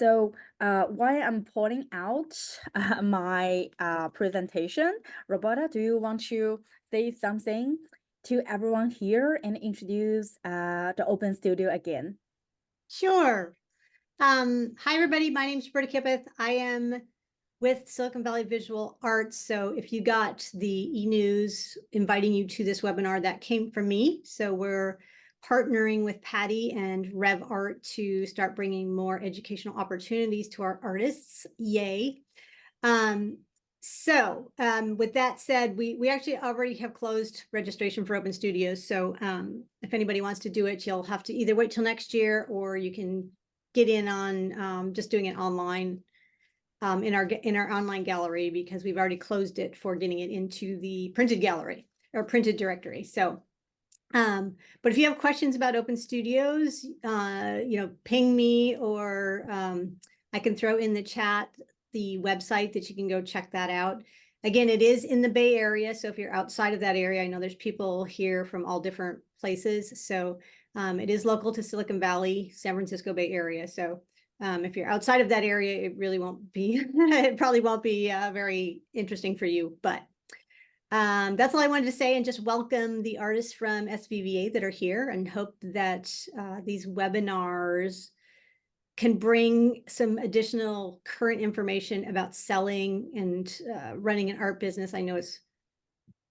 So while I'm pointing out my presentation, Roberta, do you want to say something to everyone here and introduce the Open Studio again? Sure. Hi, everybody. My name is Roberta Kipeth. I am with Silicon Valley Visual Arts. So if you got the e-news inviting you to this webinar, that came from me. So we're partnering with Patty and RevArt to start bringing more educational opportunities to our artists. Yay. Um, with that said, we actually already have closed registration for Open Studios. So if anybody wants to do it, you'll have to either wait till next year or you can get in on just doing it online in our online gallery, because we've already closed it for getting it into the printed gallery or printed directory. So but if you have questions about Open Studios, ping me, or I can throw in the chat the website that you can go check that out. Again, it is in the Bay Area. So if you're outside of that area, I know there's people here from all different places. So it is local to Silicon Valley, San Francisco Bay Area. So if you're outside of that area, it really won't be, it probably won't be very interesting for you, but that's all I wanted to say, and just welcome the artists from SVVA that are here, and hope that these webinars can bring some additional current information about selling and running an art business. I know it's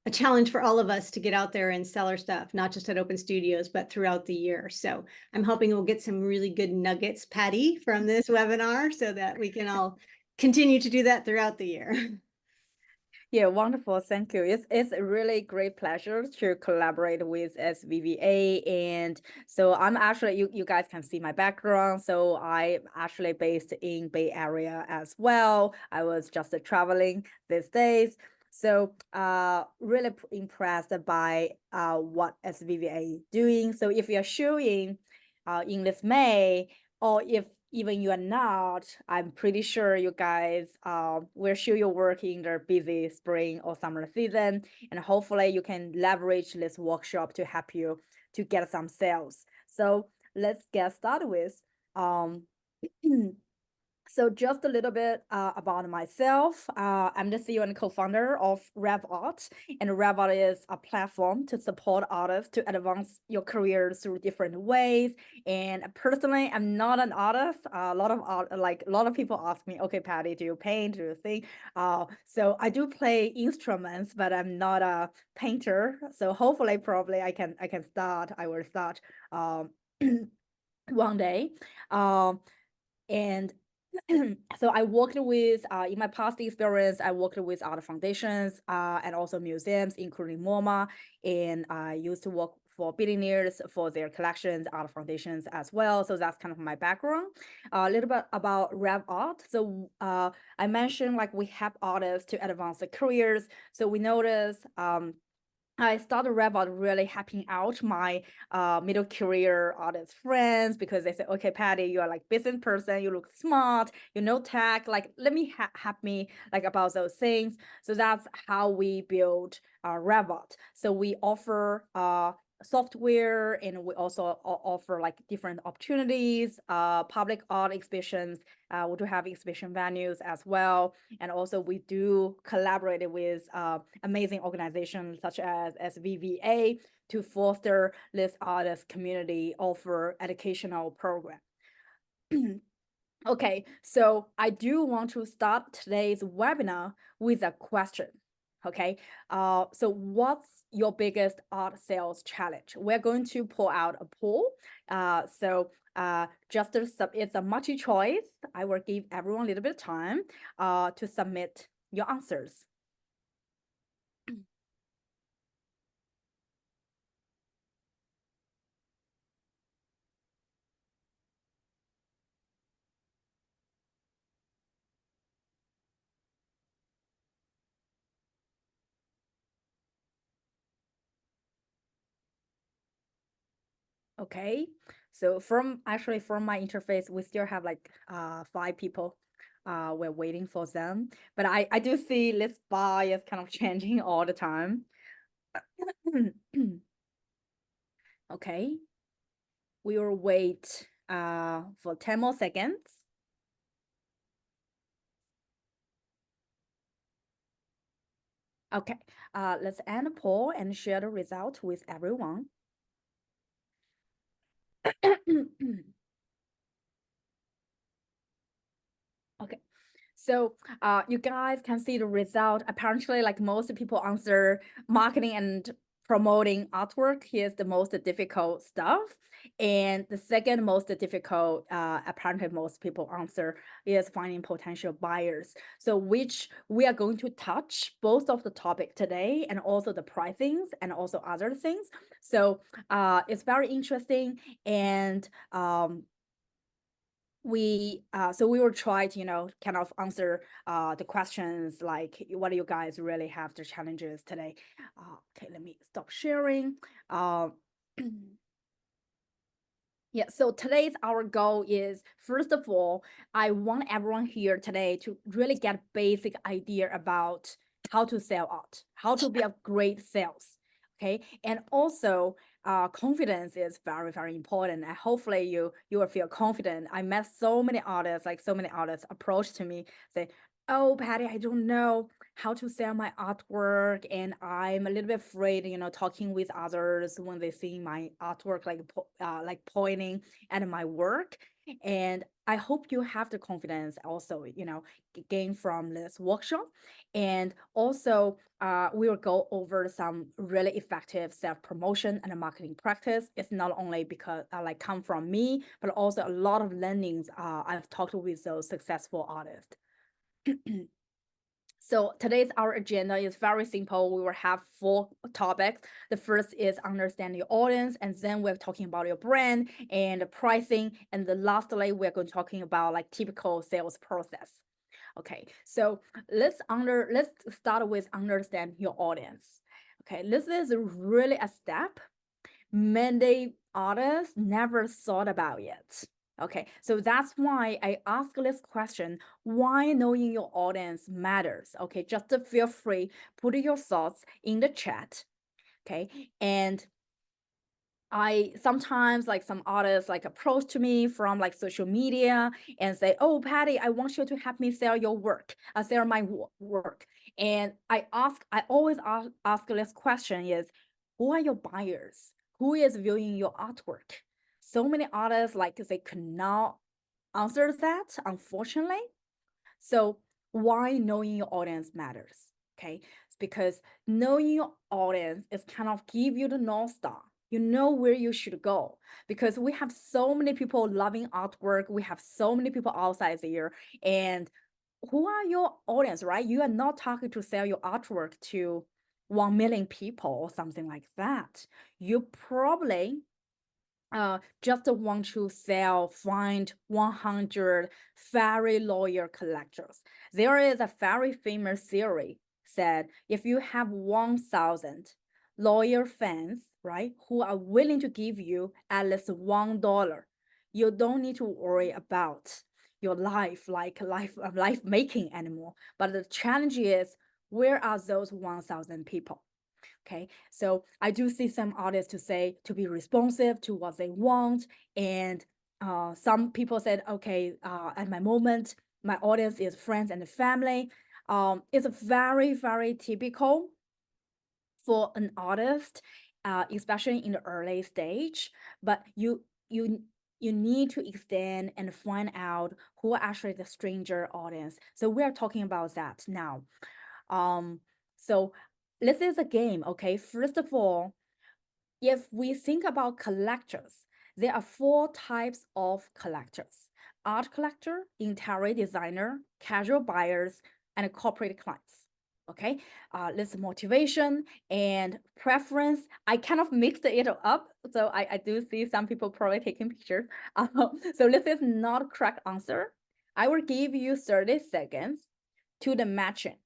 a challenge for all of us to get out there and sell our stuff, not just at Open Studios, but throughout the year. So I'm hoping we'll get some really good nuggets, Patty, from this webinar, so that we can all continue to do that throughout the year. Yeah, wonderful. Thank you. It's a really great pleasure to collaborate with SVVA. And so I'm actually, you guys can see my background. So I'm actually based in Bay Area as well. I was just traveling these days. So really impressed by what SVVA doing. So if you're showing in this May, or if even you are not, I'm pretty sure you guys will show your work in the busy spring or summer season, and hopefully you can leverage this workshop to help you to get some sales. So let's get started with. Um, So just a little bit about myself. I'm the CEO and co-founder of RevArt, and RevArt is a platform to support artists to advance your careers through different ways. And personally, I'm not an artist. A lot of people ask me, "Okay, Patty, do you paint? Do you sing?" So I do play instruments, but I'm not a painter. So hopefully, probably I can start. I will start um, one day. And so I worked with, in my past experience, I worked with art foundations and also museums, including MoMA, and I used to work for billionaires for their collections, art foundations as well. So that's kind of my background. A little bit about RevArt. So I mentioned like we help artists to advance their careers. So we notice I started RevArt really helping out my middle career artist friends, because they said, "Okay, Patty, you are like business person, you look smart, you know tech, like let me help me like about those things." So that's how we build RevArt. So we offer software, and we also offer like different opportunities, public art exhibitions. We do have exhibition venues as well, and also we do collaborate with amazing organizations such as SVVA to foster this artist community, offer educational program. Okay, so I do want to start today's webinar with a question. Okay, so what's your biggest art sales challenge? We're going to pull out a poll. It's a multi-choice. I will give everyone a little bit of time to submit your answers. Okay, so from my interface, we still have like 5 people. We're waiting for them, but I do see this bar is kind of changing all the time. Okay, we will wait for 10 more seconds. Okay, let's end the poll and share the result with everyone. Okay, so you guys can see the result. Apparently, like most people answer marketing and promoting artwork, here's the most difficult stuff. And the second most difficult, apparently most people answer is finding potential buyers. So which we are going to touch both of the topic today and also the pricings and also other things. So it's very interesting and we will try to kind of answer the questions like what do you guys really have the challenges today. Okay, let me stop sharing. uh, yeah, so today's our goal is, first of all, I want everyone here today to really get a basic idea about how to sell art, how to be a great sales. Okay, and also confidence is very, very important. And hopefully you will feel confident. I met so many artists, like so many artists approach to me, say, oh, Patty, I don't know how to sell my artwork, and I'm a little bit afraid, talking with others when they see my artwork, like pointing at my work. And I hope you have the confidence also, gain from this workshop. And also, we will go over some really effective self-promotion and marketing practice. It's not only because like come from me, but also a lot of learnings I've talked with those successful artists. So today's our agenda is very simple. We will have 4 topics. The first is understand your audience, and then we're talking about your brand and the pricing, and the lastly we're going to talking about like typical sales process. Okay, so let's start with understand your audience. Okay, this is really a step many artists never thought about yet. Okay, so that's why I ask this question, why knowing your audience matters. Okay, just feel free, put your thoughts in the chat. Okay, and I sometimes like some artists like approach to me from like social media and say, "Oh, Patty, I want you to help me sell your work, sell my work." And I always ask this question is, who are your buyers? Who is viewing your artwork? So many artists like they cannot answer that, unfortunately. So why knowing your audience matters? Okay, it's because knowing your audience is kind of give you the North Star. You know where you should go, because we have so many people loving artwork. We have so many people outside there. And who are your audience, right? You are not talking to sell your artwork to 1 million people or something like that. You probably just want to find 100 very loyal collectors. There is a very famous theory said if you have 1,000 loyal fans, right, who are willing to give you at least $1, you don't need to worry about your life, like life making anymore. But the challenge is, where are those 1,000 people? Okay, so I do see some artists to say to be responsive to what they want, and some people said, okay, at my moment, my audience is friends and family. It's very, very typical for an artist, especially in the early stage. But you need to extend and find out who are actually the stranger audience. So we are talking about that now. Um, so this is a game, okay? First of all, if we think about collectors, there are 4 types of collectors: art collector, interior designer, casual buyers, and corporate clients. Okay, this motivation and preference. I kind of mixed it up, so I do see some people probably taking pictures. So this is not a correct answer. I will give you 30 seconds to the matching.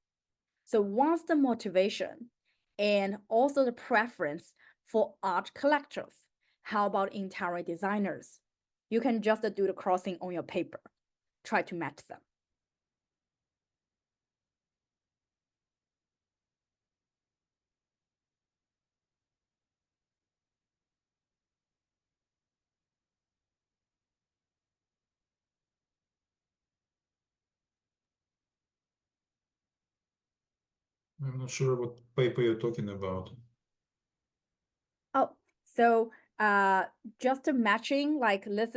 So once the motivation and also the preference for art collectors, how about interior designers? You can just do the crossing on your paper. Try to match them. I'm not sure what paper you're talking about. Oh, so just matching, like this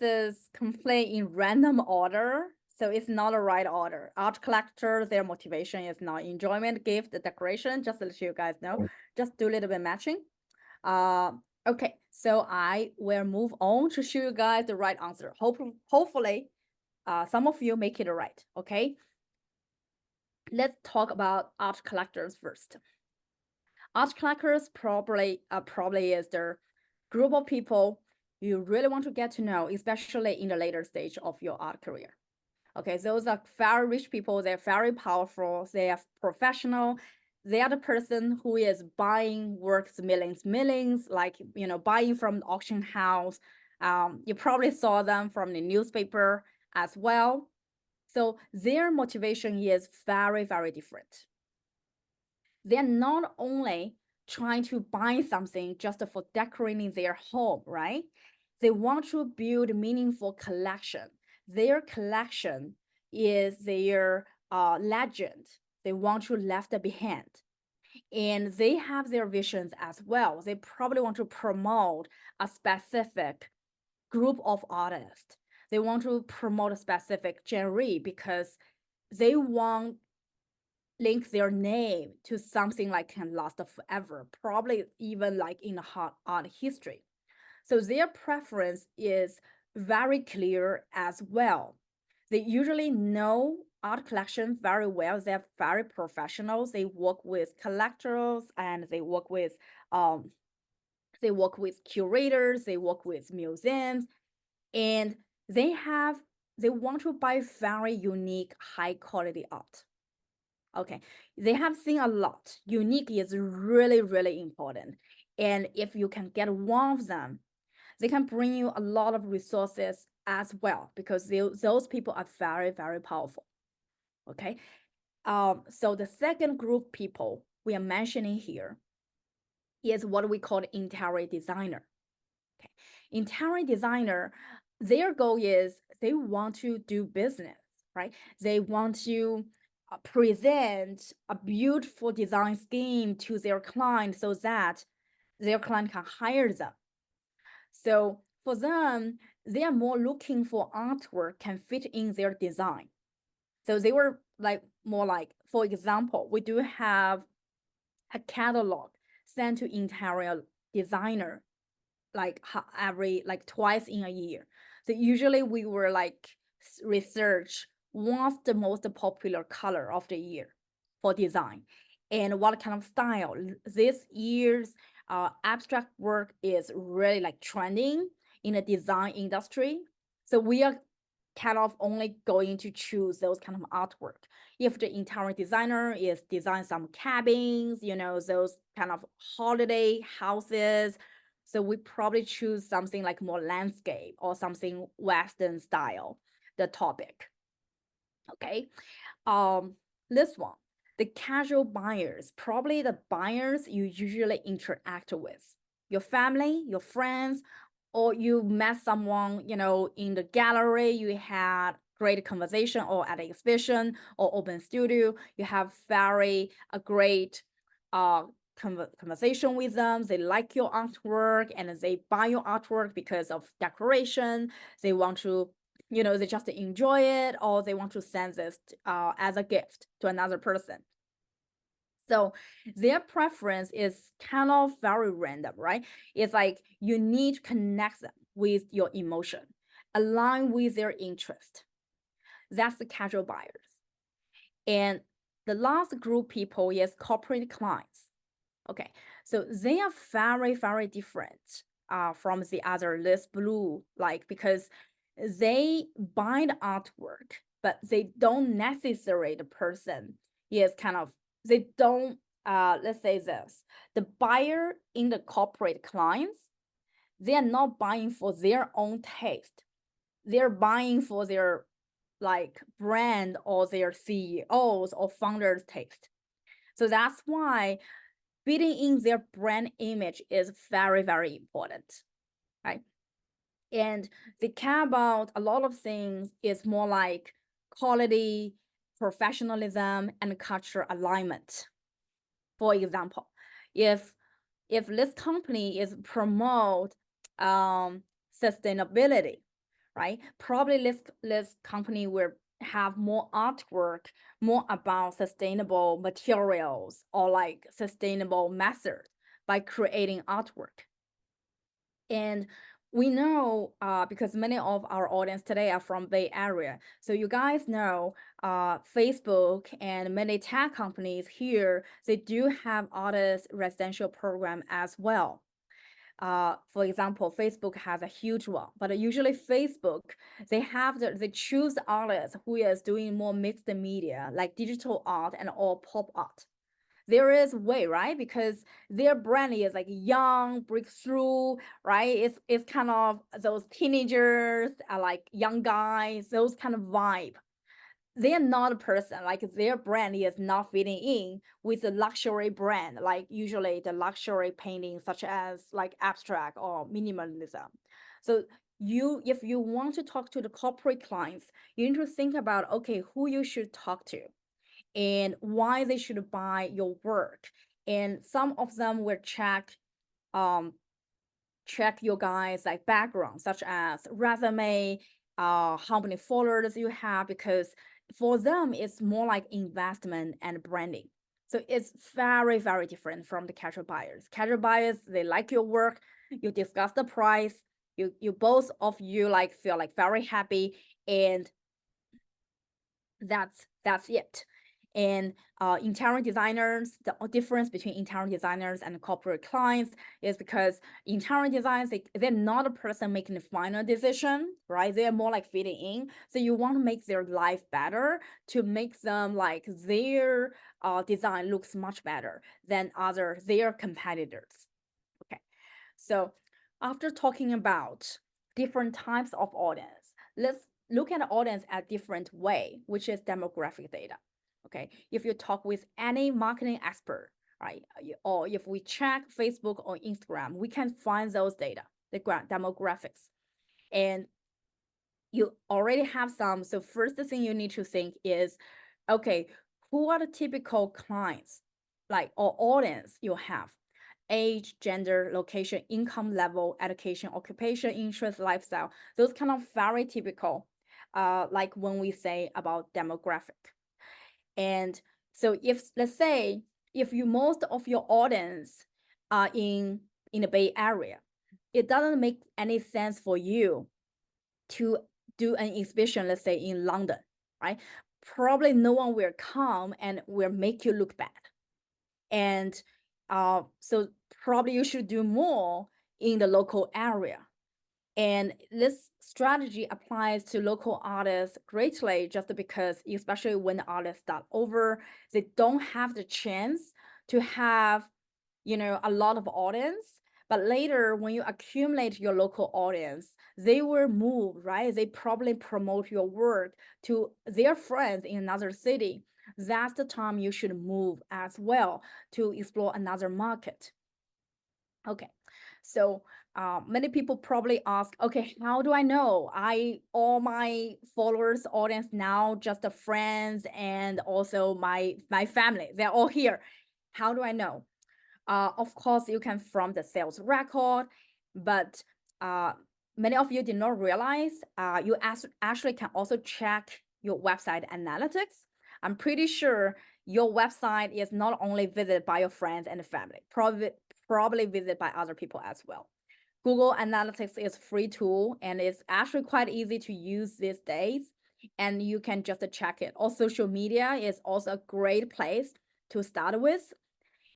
is complete in random order. So it's not a right order. Art collector, their motivation is not enjoyment, gift, decoration, just to let you guys know. Just do a little bit matching. Uh, okay, so I will move on to show you guys the right answer. Hopefully, some of you make it right, okay? Let's talk about art collectors first. Art collectors probably is the group of people you really want to get to know, especially in the later stage of your art career. Okay, those are very rich people. They're very powerful. They are professional. They are the person who is buying works millions, like buying from the auction house. You probably saw them from the newspaper as well. So their motivation is very different. They're not only trying to buy something just for decorating their home, right? They want to build meaningful collection. Their collection is their legend. They want to left behind. And they have their visions as well. They probably want to promote a specific group of artists. They want to promote a specific genre because they want link their name to something like can last forever, probably even like in the art history. So their preference is very clear as well. They usually know art collection very well. They're very professionals. They work with collectors and um, they work with curators, they work with museums, and they have they want to buy very unique, high quality art. Okay, they have seen a lot. Unique is really important. And if you can get one of them, they can bring you a lot of resources as well because those people are very powerful. Okay, so the second group people we are mentioning here is what we call interior designer. Okay, interior designer, their goal is they want to do business, right? They want to present a beautiful design scheme to their client so that their client can hire them. So for them, they are more looking for artwork can fit in their design. So they were like more like, for example, we do have a catalog sent to interior designer like every like twice in a year. So usually we were like research what's the most popular color of the year for design and what kind of style. This year's abstract work is really like trending in the design industry. So we are kind of only going to choose those kind of artwork. If the interior designer is design some cabins, those kind of holiday houses, so we probably choose something like more landscape or something Western style, the topic. Okay. Um, this one, the casual buyers, probably the buyers you usually interact with, your family, your friends, or you met someone, in the gallery, you had great conversation or at an exhibition or open studio, you have very a great uh conversation with them. They like your artwork and they buy your artwork because of decoration. They want to they just enjoy it or they want to send this as a gift to another person. So their preference is kind of very random, right? It's like you need to connect them with your emotion, align with their interest. That's the casual buyers. And the last group people is corporate clients. Okay, so they are very different from the other less blue, like because they buy the artwork, but they don't necessarily the person is kind of they don't let's say this the buyer in the corporate clients, they are not buying for their own taste. They're buying for their like brand or their CEOs or founders taste. So that's why fitting in their brand image is very important, right? And they care about a lot of things. It's more like quality, professionalism and culture alignment. For example, if this company is promote sustainability, right? Probably this company will have more artwork, more about sustainable materials or like sustainable methods by creating artwork. And we know because many of our audience today are from Bay Area. So you guys know Facebook and many tech companies here, they do have artist residential program as well. For example, Facebook has a huge one, but usually Facebook, they choose artists who is doing more mixed media, like digital art and or pop art. There is a way, right? Because their brand is like young, breakthrough, right? It's kind of those teenagers, like young guys, those kind of vibe. They are not a person, like their brand is not fitting in with the luxury brand, like usually the luxury painting such as like abstract or minimalism. So if you want to talk to the corporate clients, you need to think about, okay, who you should talk to and why they should buy your work. And some of them will um, check your guys like background, such as resume, how many followers you have, because for them, it's more like investment and branding. So it's very, very different from the casual buyers. Casual buyers, they like your work, you discuss the price, you both of you like feel like very happy, and that's it. And interior designers, the difference between interior designers and corporate clients is because interior designers, they're not a person making the final decision, right? They're more like fitting in. So you want to make their life better to make them like their design looks much better than their competitors. Okay, so after talking about different types of audience, let's look at the audience at different way, which is demographic data. Okay, if you talk with any marketing expert, right, or if we check Facebook or Instagram, we can find those data, the demographics, and you already have some. So first thing you need to think is, okay, who are the typical clients, like or audience you have? Age, gender, location, income level, education, occupation, interest, lifestyle. Those kind of very typical, like when we say about demographic. And so if, let's say, if most of your audience are in the Bay Area, it doesn't make any sense for you to do an exhibition, let's say in London, right? Probably no one will come and will make you look bad. And so probably you should do more in the local area. And this strategy applies to local artists greatly just because, especially when the artists start over, they don't have the chance to have, a lot of audience. But later, when you accumulate your local audience, they will move, right? They probably promote your work to their friends in another city. That's the time you should move as well to explore another market. Okay, so many people probably ask, okay, how do I know? All my followers, audience now, just the friends and also my family, they're all here. How do I know? Of course, you can from the sales record, but many of you did not realize you actually can also check your website analytics. I'm pretty sure your website is not only visited by your friends and family, probably visited by other people as well. Google Analytics is a free tool and it's actually quite easy to use these days. And you can just check it. Or social media is also a great place to start with.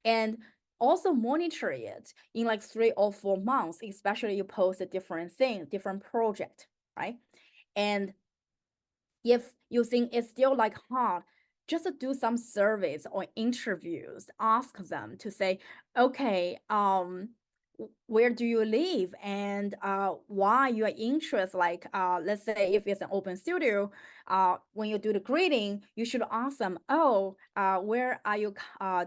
And also monitor it in like 3 or 4 months, especially you post a different thing, different project, right? And if you think it's still like hard, just do some surveys or interviews, ask them to say, okay, where do you live and why you are interested, like let's say if it's an open studio, when you do the greeting, you should ask them, oh, where are you,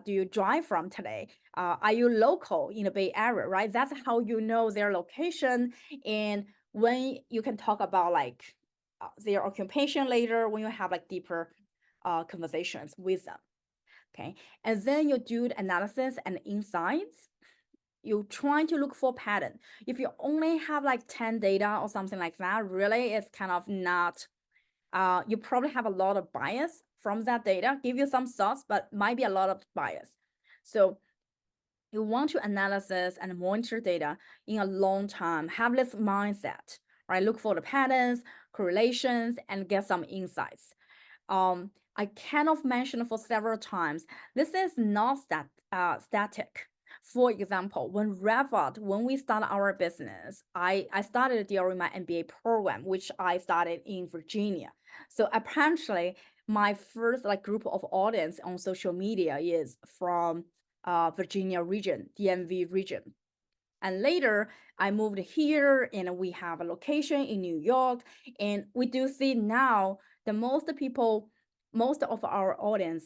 do you drive from today, are you local in the Bay Area, right? That's how you know their location. And when you can talk about like their occupation later, when you have like deeper conversations with them. Okay, and then you do the analysis and insights. You try to look for pattern. If you only have like 10 data or something like that, really it's kind of not, you probably have a lot of bias from that data, give you some thoughts, but might be a lot of bias. So you want to analysis and monitor data in a long time, have this mindset, right? Look for the patterns, correlations, and get some insights. I kind of mentioned for several times, this is not static. For example, when we started our business, I started during my MBA program, which I started in Virginia. So apparently my first like group of audience on social media is from Virginia region, DMV region. And later I moved here and we have a location in New York. And we do see now the most of our audience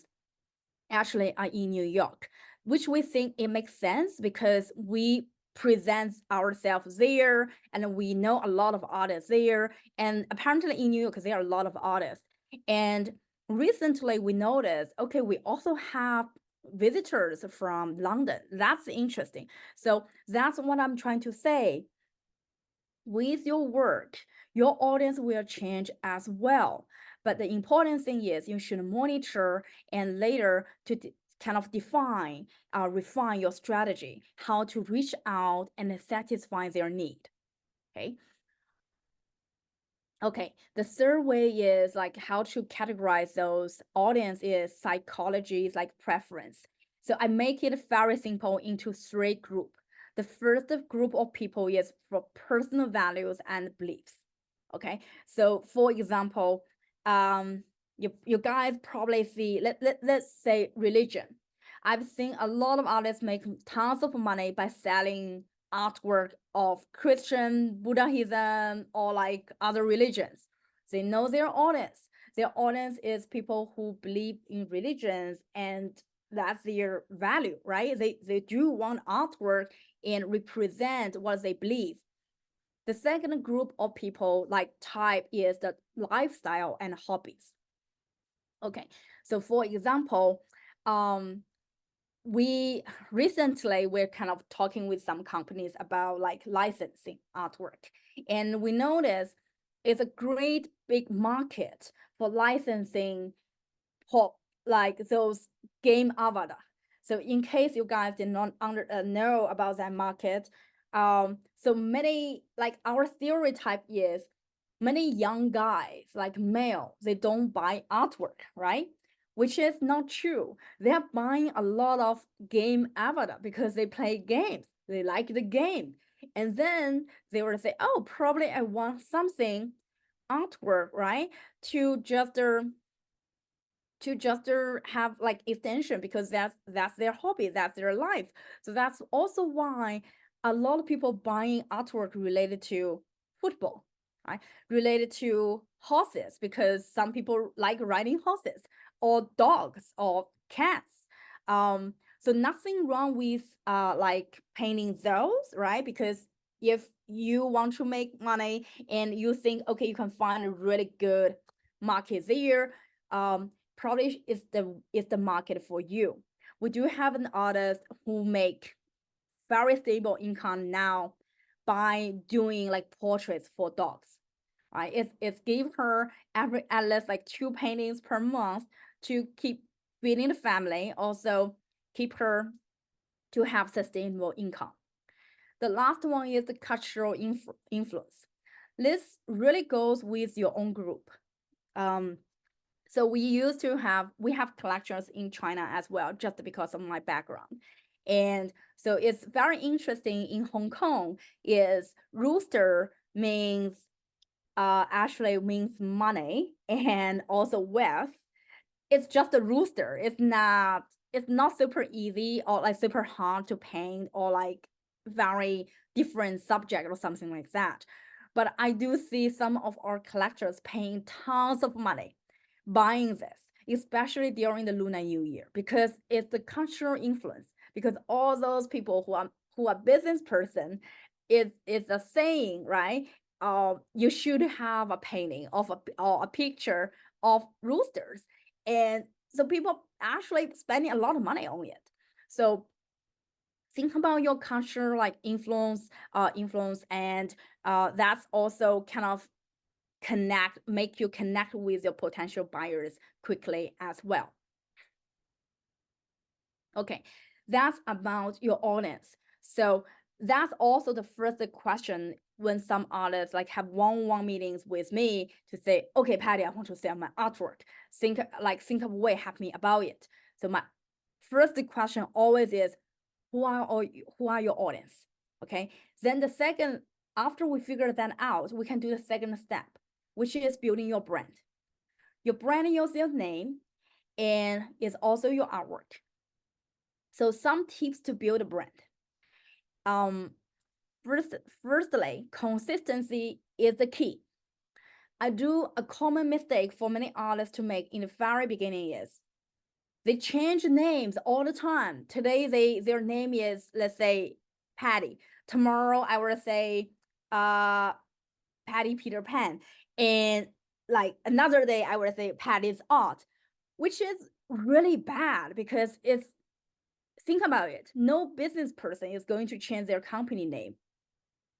actually are in New York, which we think it makes sense because we present ourselves there and we know a lot of artists there. And apparently in New York, there are a lot of artists. And recently we noticed, okay, we also have visitors from London. That's interesting. So that's what I'm trying to say. With your work, your audience will change as well. But the important thing is you should monitor and later to kind of define, refine your strategy, how to reach out and satisfy their need. Okay. Okay, the third way is like how to categorize those audience is psychology, like preference. So I make it very simple into 3 groups. The first group of people is for personal values and beliefs. Okay, so for example, you guys probably see, let's say religion. I've seen a lot of artists make tons of money by selling artwork of Christian, Buddhism, or like other religions. They know their audience. Their audience is people who believe in religions and that's their value, right? They do want artwork and represent what they believe. The second group of people like type is the lifestyle and hobbies. Okay, so for example, we recently we're kind of talking with some companies about like licensing artwork, and we notice it's a great big market for licensing pop like those game avatar. So in case you guys did not know about that market, so many like our stereotype is many young guys like male, they don't buy artwork, right? Which is not true. They're buying a lot of game avatar because they play games. They like the game. And then they will say, oh, probably I want something artwork, right? To just have like extension because that's their hobby, that's their life. So that's also why a lot of people buying artwork related to football, right? Related to horses because some people like riding horses or dogs or cats. So nothing wrong with like painting those, right? Because if you want to make money and you think, okay, you can find a really good market there, probably is the market for you. We do have an artist who make very stable income now by doing like portraits for dogs. Right? It's give her at least like 2 paintings per month to keep feeding the family, also keep her to have sustainable income. The last one is the cultural influence. This really goes with your own group. So we have collections in China as well, just because of my background. And so it's very interesting in Hong Kong is rooster means actually means money and also wealth. It's just a rooster. It's not super easy or like super hard to paint or like very different subject or something like that. But I do see some of our collectors paying tons of money buying this, especially during the Lunar New Year, because it's the cultural influence. Because all those people who are business person, it's a saying, right? You should have a painting of or a picture of roosters, And so people actually spending a lot of money on it. So think about your culture, like influence, and that's also kind of make you connect with your potential buyers quickly as well. Okay, that's about your audience. So that's also the first question when some artists like have one-on-one meetings with me to say, okay, Patty, I want to sell my artwork. Think of a way, help me about it. So my first question always is, who are your audience? Okay. Then the second, after we figure that out, we can do the second step, which is building your brand. Your brand is your sales name and is also your artwork. So some tips to build a brand. Firstly, consistency is the key. I do a common mistake for many artists to make in the very beginning is they change names all the time. Today their name is, let's say, Patty. Tomorrow I will say Patty Peter Pan. And like another day I will say Patty's art, which is really bad because think about it. No business person is going to change their company name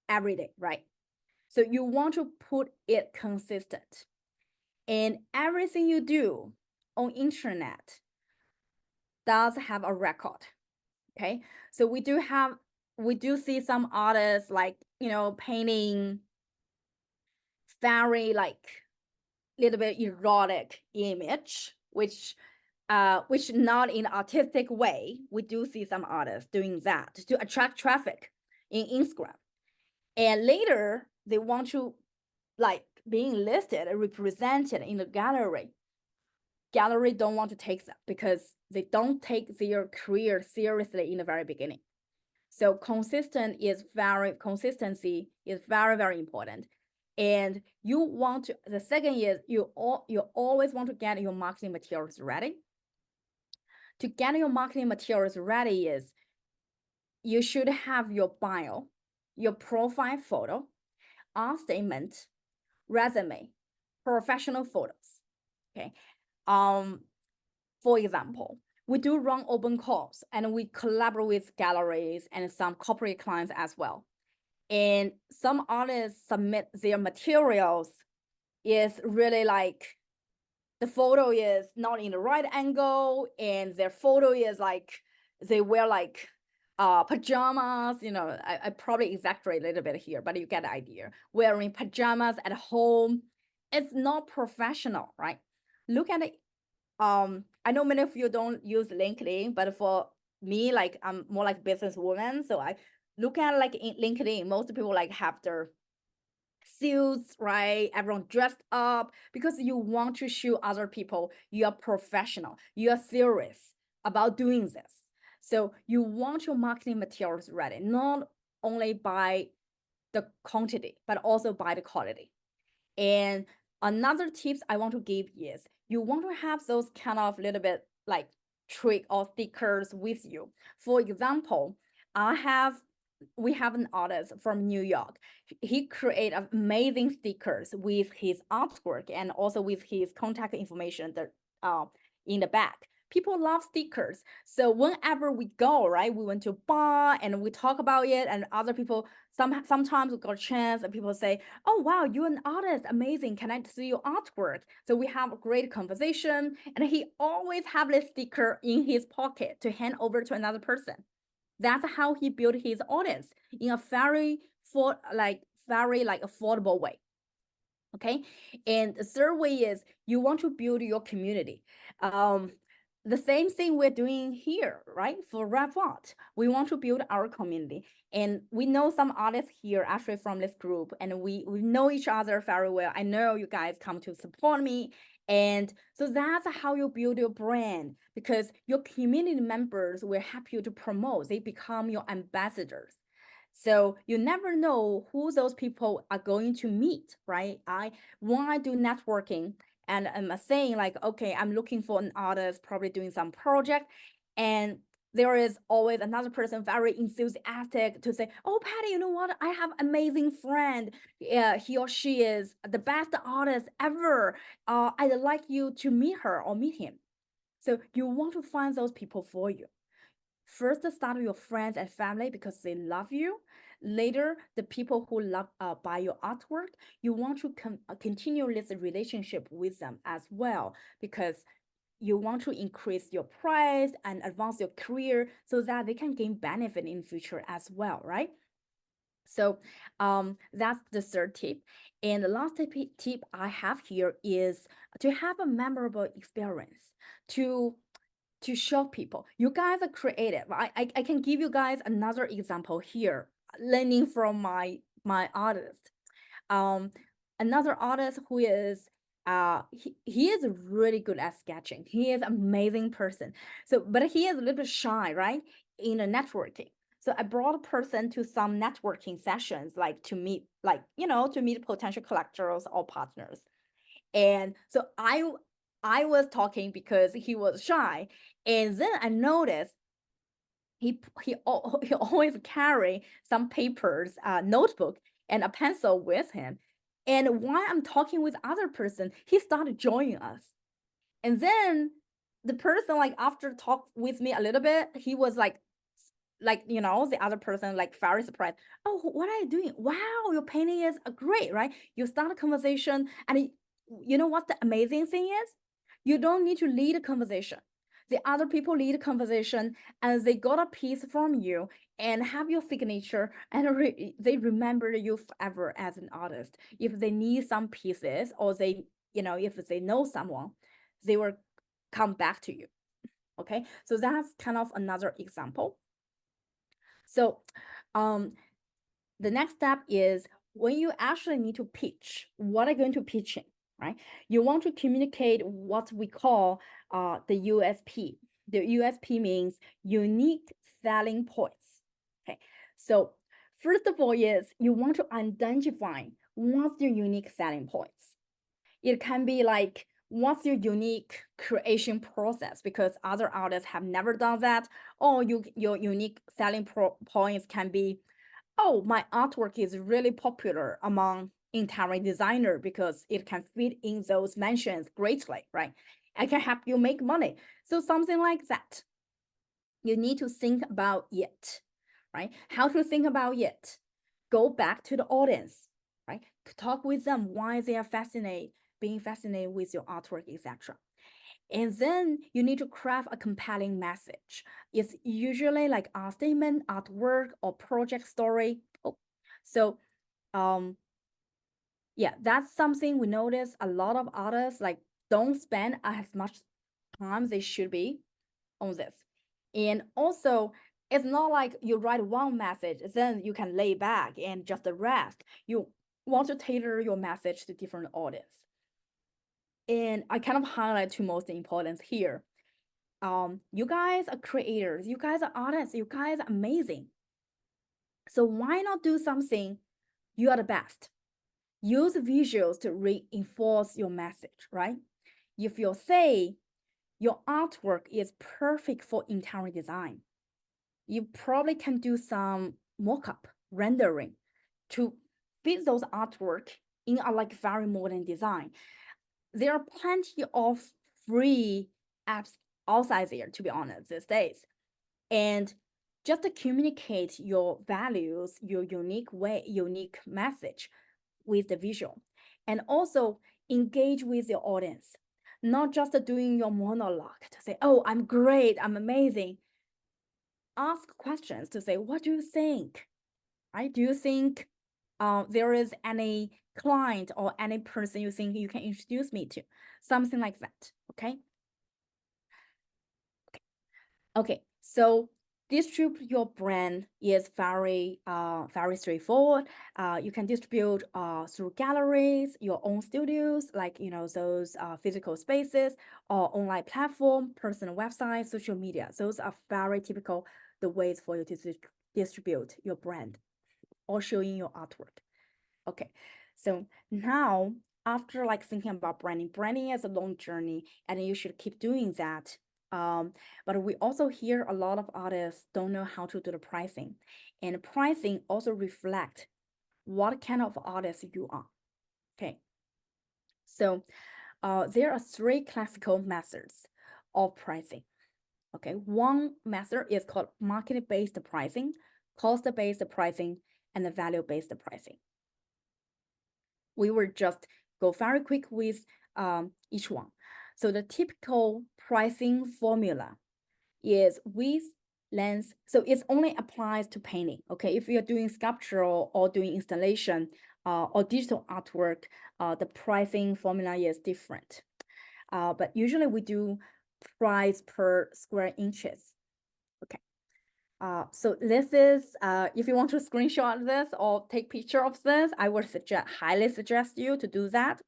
every day, right? So you want to put it consistent. And everything you do on internet does have a record. Okay. So we do see some artists like, painting very like little bit erotic image, which not in artistic way. We do see some artists doing that to attract traffic in Instagram. And later they want to like being listed and represented in the gallery. Gallery don't want to take that because they don't take their career seriously in the very beginning. So consistency is very, very important. And the second is you always want to get your marketing materials ready. To get your marketing materials ready is you should have your bio, your profile photo, art statement, resume, professional photos. Okay. For example, we do run open calls and we collaborate with galleries and some corporate clients as well. And some artists submit their materials is really like the photo is not in the right angle and their photo is like they wear like pajamas, I probably exaggerate a little bit here, but you get the idea. Wearing pajamas at home, it's not professional, right? Look at it. I know many of you don't use LinkedIn, but for me, like I'm more like businesswoman, so I look at like in LinkedIn, most people like have their suits, right? Everyone dressed up because you want to show other people you are professional, you are serious about doing this. So you want your marketing materials ready, not only by the quantity, but also by the quality. And another tips I want to give is you want to have those kind of little bit like trick or stickers with you. For example, we have an artist from New York. He created amazing stickers with his artwork and also with his contact information in the back. People love stickers. So whenever we go, right, we went to a bar and we talk about it, and other people, sometimes we got a chance and people say, oh, wow, you're an artist, amazing. Can I see your artwork? So we have a great conversation, and he always have this sticker in his pocket to hand over to another person. That's how he built his audience in a very affordable way. Okay. And the third way is you want to build your community. The same thing we're doing here, right? For RevArt, we want to build our community. And we know some artists here actually from this group, and we know each other very well. I know you guys come to support me. And so that's how you build your brand, because your community members will help you to promote. They become your ambassadors. So you never know who those people are going to meet, right? When I do networking and I'm saying like, okay, I'm looking for an artist, probably doing some project. And there is always another person very enthusiastic to say, oh, Patty, you know what? I have amazing friend. He or she is the best artist ever. I'd like you to meet her or meet him. So you want to find those people for you. First, start with your friends and family because they love you. Later, the people who love buy your artwork, you want to continue this relationship with them as well because you want to increase your price and advance your career so that they can gain benefit in future as well, right? So that's the third tip. And the last tip I have here is to have a memorable experience, to show people you guys are creative. I can give you guys another example here, learning from my artist. Um, Another artist who is he is really good at sketching. He is amazing person. So, but he is a little bit shy, right? In a networking. So I brought a person to some networking sessions, like to meet, like, to meet potential collectors or partners. And so I was talking because he was shy. And then I noticed he always carry some papers, notebook and a pencil with him. And while I'm talking with other person, he started joining us. And then the person, like, after talk with me a little bit, he was like, the other person, like, very surprised. Oh, what are you doing? Wow, your painting is great, right? You start a conversation, and you know what the amazing thing is? You don't need to lead a conversation. The other people lead a conversation, and they got a piece from you and have your signature, and they remember you forever as an artist. If they need some pieces, or if they know someone, they will come back to you. Okay, so that's kind of another example. So the next step is when you actually need to pitch, what are you going to pitch in, right? You want to communicate what we call the USP. The USP means unique selling points. Okay, so first of all is you want to identify what's your unique selling points. It can be like, what's your unique creation process, because other artists have never done that. Or your unique selling points can be, oh, my artwork is really popular among interior designer because it can fit in those mentions greatly, right? I can help you make money. So something like that. You need to think about it, right? How to think about it? Go back to the audience, right? Talk with them why they are being fascinated with your artwork, etc. And then you need to craft a compelling message. It's usually like a statement, artwork, or project story. Oh, so yeah, that's something we notice a lot of artists like don't spend as much time they should be on this. And also, it's not like you write one message, then you can lay back and just rest. You want to tailor your message to different audience. And I kind of highlight two most important here. You guys are creators, you guys are artists, you guys are amazing. So why not do something you are the best? Use visuals to reinforce your message, right? If you say your artwork is perfect for interior design, you probably can do some mock-up rendering to fit those artwork in a like very modern design. There are plenty of free apps outside there, to be honest, these days. And just to communicate your values, your unique message with the visual. And also engage with your audience, not just doing your monologue to say, oh, I'm great, I'm amazing. Ask questions to say, what do you think? Right? Do you think there is any client or any person you think you can introduce me to? Something like that, okay? Okay, so distribute your brand is very straightforward. You can distribute through galleries, your own studios, like those physical spaces, or online platform, personal website, social media. Those are very typical the ways for you to distribute your brand or showing your artwork. Okay, so now after like thinking about branding is a long journey, and you should keep doing that But we also hear a lot of artists don't know how to do the pricing, and pricing also reflect what kind of artist you are. Okay, so there are three classical methods of pricing. Okay, one method is called market-based pricing, cost-based pricing, and the value-based pricing. We will just go very quick with each one. So the typical pricing formula is width, length. So it only applies to painting. Okay, if you're doing sculptural or doing installation or digital artwork, the pricing formula is different. But usually we do price per square inches. Okay. So this is, if you want to screenshot this or take picture of this, I would highly suggest you to do that.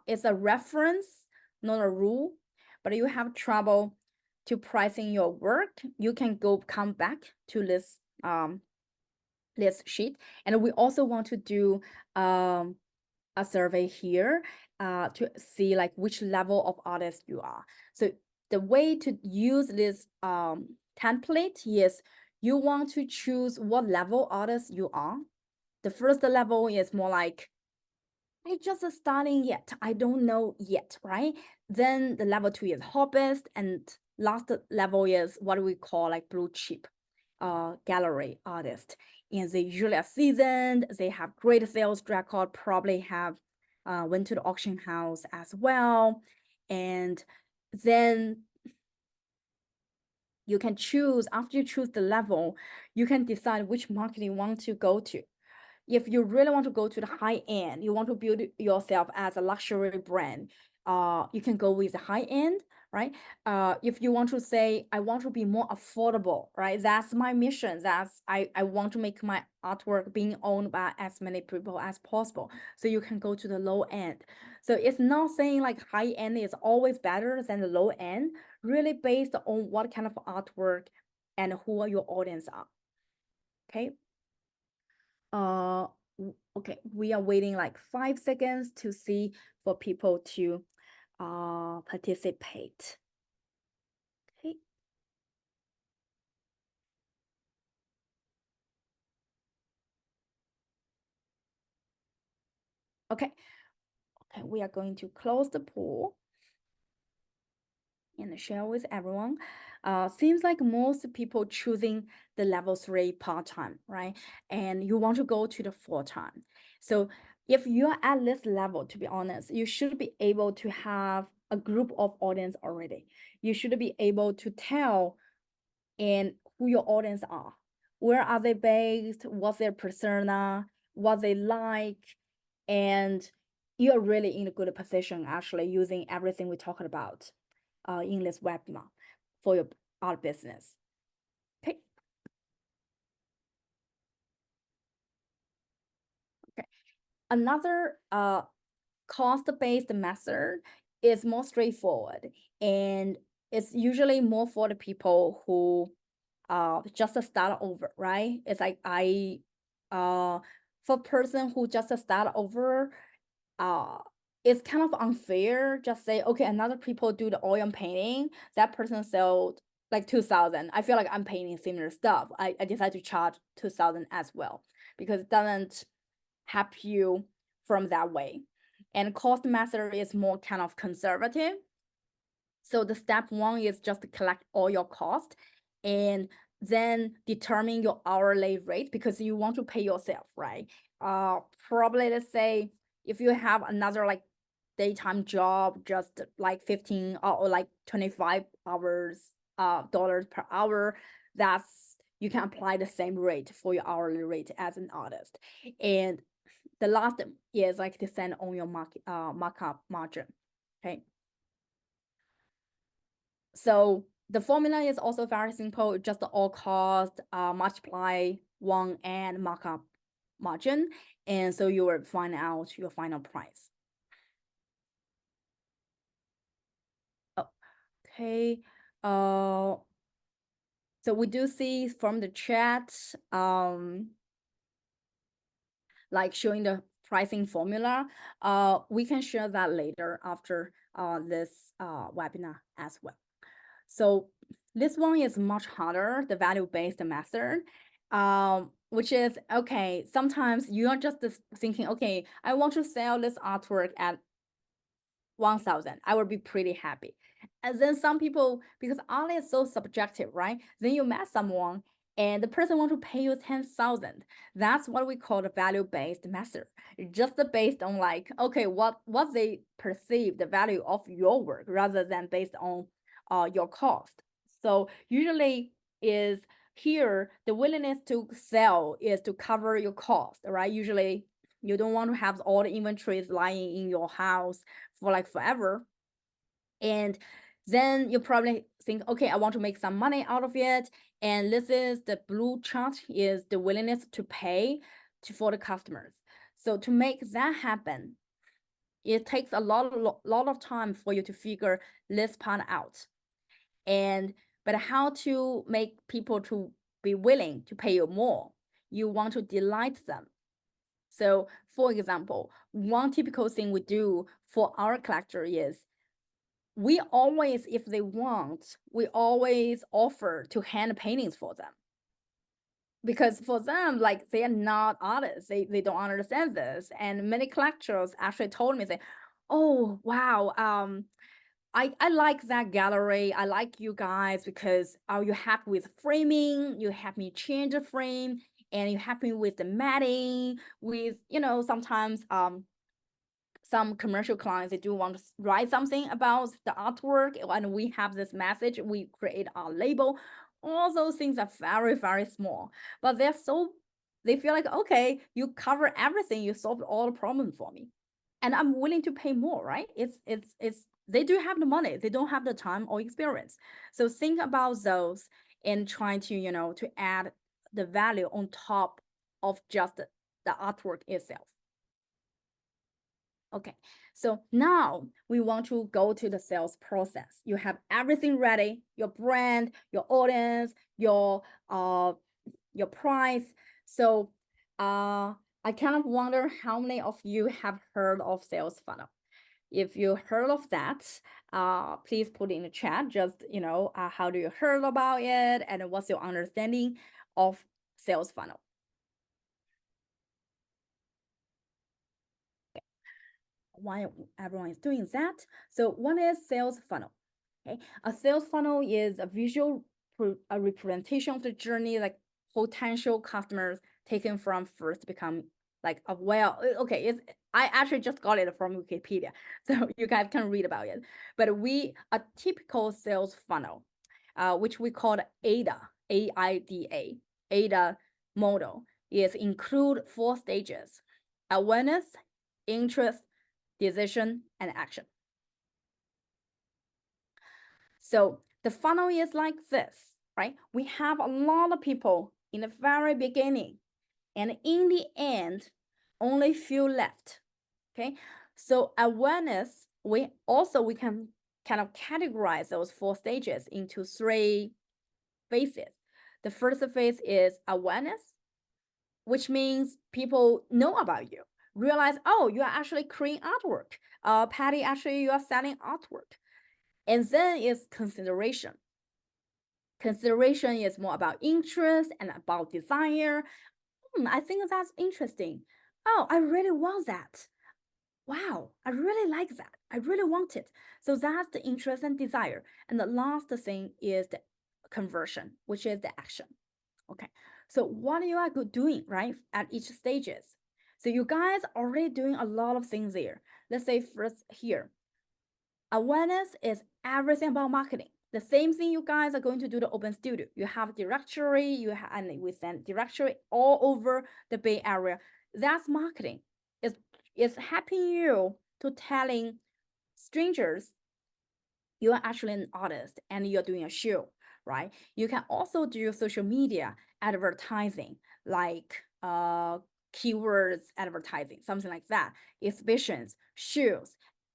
It's a reference, not a rule, but you have trouble to pricing your work, you can come back to this sheet. And we also want to do a survey here to see like which level of artist you are. So the way to use this template is you want to choose what level artist you are. The first level is more like, I just starting yet, I don't know yet, right? Then the level 2 is hobbyist, and last level is what we call like blue chip gallery artist. And they usually are seasoned, they have great sales record, probably have went to the auction house as well. And then you can choose, after you choose the level, you can decide which market you want to go to. If you really want to go to the high end, you want to build yourself as a luxury brand, you can go with the high end, right? If you want to say, I want to be more affordable, right? That's my mission. I want to make my artwork being owned by as many people as possible. So you can go to the low end. So it's not saying like high end is always better than the low end, really based on what kind of artwork and who your audience are. Okay. Okay, we are waiting like 5 seconds to see for people to participate. Okay. Okay. Okay, we are going to close the poll and share with everyone. Seems like most people choosing the level 3 part-time, right? And you want to go to the full-time. So if you're at this level, to be honest, you should be able to have a group of audience already. You should be able to tell and who your audience are. Where are they based? What's their persona? What they like? And you're really in a good position actually using everything we talked about in this webinar for your art business. Okay. Okay. Another cost-based method is more straightforward, and it's usually more for the people who just start over, right? It's like for person who just start over, it's kind of unfair. Just say, okay, another people do the oil painting, that person sold like 2,000. I feel like I'm painting similar stuff. I decided to charge 2,000 as well because it doesn't help you from that way. And cost method is more kind of conservative. So the step 1 is just to collect all your cost and then determine your hourly rate because you want to pay yourself, right? Probably let's say if you have another like daytime job, just like 15 or like 25 hours, dollars per hour, that's, you can apply the same rate for your hourly rate as an artist. And the last is like descend on your markup margin, okay? So the formula is also very simple, just the all cost multiply 1 and markup margin. And so you will find out your final price. Oh, okay. So we do see from the chat, like showing the pricing formula. We can share that later after this webinar as well. So this one is much harder, the value-based method, which is, okay, sometimes you are just thinking, okay, I want to sell this artwork at 1,000, I would be pretty happy. And then some people, because art is so subjective, right? Then you met someone and the person want to pay you 10,000. That's what we call the value-based method. Just based on like, okay, what they perceive the value of your work rather than based on your cost. So usually is here, the willingness to sell is to cover your cost, right? Usually you don't want to have all the inventories lying in your house for like forever. And then you probably think, okay, I want to make some money out of it. And this is the blue chart is the willingness to pay for the customers. So to make that happen, it takes a lot of time for you to figure this part out. But how to make people to be willing to pay you more? You want to delight them. So for example, one typical thing we do for our collector is we always, if they want, we always offer to hand paintings for them. Because for them, like they are not artists, they don't understand this. And many collectors actually told me, say, oh, wow, I like that gallery. I like you guys because you happy with framing, you help me change the frame, and you happy with the matting, with, sometimes some commercial clients, they do want to write something about the artwork, and we have this message, we create our label. All those things are very, very small, but they feel like, okay, you cover everything, you solved all the problems for me, and I'm willing to pay more, right? It's they do have the money, they don't have the time or experience. So think about those and trying to, to add the value on top of just the artwork itself. Okay, so now we want to go to the sales process. You have everything ready, your brand, your audience, your price. So I kind of wonder how many of you have heard of sales funnel. If you heard of that, please put in the chat, just, how do you heard about it and what's your understanding of sales funnel? While everyone is doing that, so one is sales funnel. Okay, a sales funnel is a visual a representation of the journey, like potential customers taken from first become like a okay, it's I actually just got it from Wikipedia, so you guys can read about it. But a typical sales funnel, which we call AIDA, AIDA, AIDA model, is include 4 stages: awareness, interest, decision, and action. So the funnel is like this, right? We have a lot of people in the very beginning, and in the end, only few left. Okay, so awareness, we can kind of categorize those 4 stages into 3 phases. The first phase is awareness, which means people know about you, realize, oh, you are actually creating artwork. Patty, actually, you are selling artwork. And then is consideration. Consideration is more about interest and about desire. I think that's interesting. Oh, I really want that. Wow, I really like that. I really want it. So that's the interest and desire. And the last thing is the conversion, which is the action. Okay, so what you are doing, right, at each stages. So you guys already doing a lot of things there. Let's say first here, awareness is everything about marketing. The same thing you guys are going to do the Open Studio. You have directory, and we send directory all over the Bay Area. That's marketing. It's helping you to telling strangers you are actually an artist and you're doing a show, right? You can also do social media advertising, like keywords advertising, something like that, exhibitions, shows,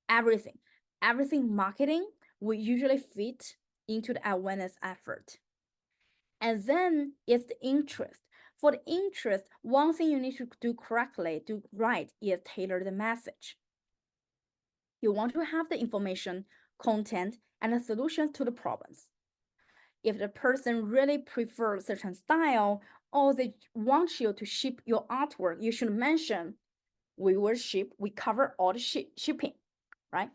everything. Everything marketing will usually fit into the awareness effort. And then it's the interest. For the interest, one thing you need to do correctly, do right, is tailor the message. You want to have the information, content, and the solutions to the problems. if the person really prefers certain style, or they want you to ship your artwork, you should mention, we will ship, we cover all the shipping, right?